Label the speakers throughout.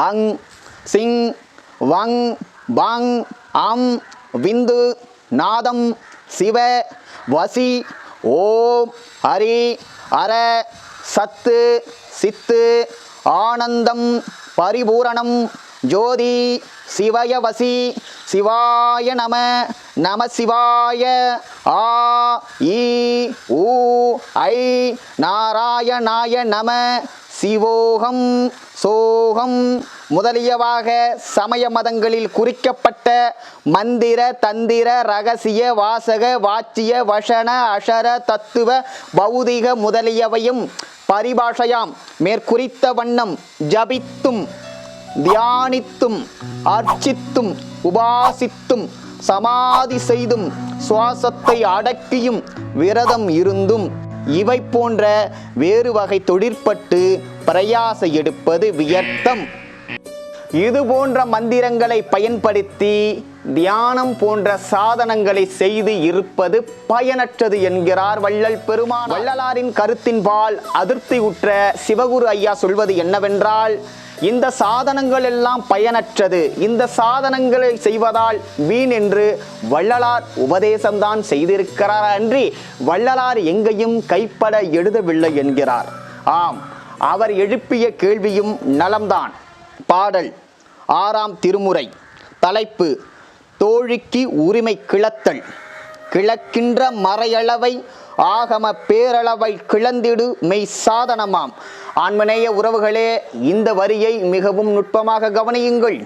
Speaker 1: அங் சிங் வங் பங் அம் விந்து நாதம் சிவ வசி ஓம் ஹரி அர சத்து சித்து ஆனந்தம் பரிபூரணம் ஜோதி சிவய வசி சிவாய நம நம சிவாய ஆ ஈ ஊ ஐ நாராயணாய நம சிவோகம் சோகம் முதலியவாக சமய மதங்களில் குறிக்கப்பட்ட மந்திர தந்திர ரகசிய வாசக வாச்சிய வசன அஷர தத்துவ பௌதிக முதலியவையும் பரிபாஷையாம் மேற்குறித்த வண்ணம் ஜபித்தும் தியானித்தும் அர்ச்சித்தும் உபாசித்தும் சமாதி செய்தும் சுவாசத்தை அடக்கியும் விரதம் இருந்தும் இவை போன்ற வேறு வகை தொழிற்பட்டு பிரயாச எடுப்பது வியர்த்தம். இது போன்ற மந்திரங்களை பயன்படுத்தி தியானம் போன்ற சாதனங்களை செய்து இருப்பது பயனற்றது என்கிறார் வள்ளல் பெருமான். வள்ளலாரின் கருத்தின்பால் அதிருப்தியுற்ற சிவகுரு ஐயா சொல்வது என்னவென்றால், இந்த சாதனங்கள் எல்லாம் பயனற்றது, இந்த சாதனங்களை செய்வதால் வீண் என்று வள்ளலார் உபதேசம்தான் செய்திருக்கிறார் அன்றி வள்ளலார் எங்கேயும் கைப்பட எழுதவில்லை என்கிறார். ஆம், அவர் எழுப்பிய கேள்வியும் நலம்தான். பாடல் 6ஆம் திருமுறை. தலைப்பு தோழிக்கு உரிமை கிளத்தல். கிளக்கின்ற மறையளவை ஆகம பேரளவை கிளந்திடு மெய் சாதனமாம். ஆன்மநேய உறவுகளே, இந்த வரியை மிகவும் நுட்பமாக கவனியுங்கள்.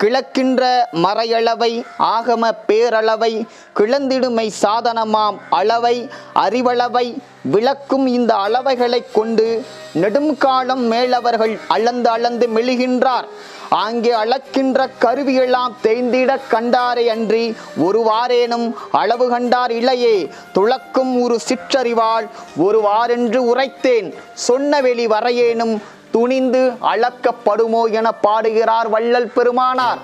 Speaker 1: கிளக்கின்ற மறையளவை ஆகம பேரளவை கிளந்திடுமை சாதனமாம் அளவை அறிவளவை விளக்கும் இந்த அளவைகளை கொண்டு நெடும்காலம் மேலவர்கள் அளந்து அளந்து மெழுகின்றார். ஆங்கே அளக்கின்ற கருவியெல்லாம் தேய்ந்திட கண்டாரே அன்றி ஒருவாரேனும் அளவு கண்டார் இல்லையே. துளக்கும் ஒரு சிற்றறிவால் ஒருவாரென்று உரைத்தேன், சொன்ன வெளி வரையேனும் துணிந்து அளக்கப்படுமோ என பாடுகிறார் வள்ளல் பெருமானார்.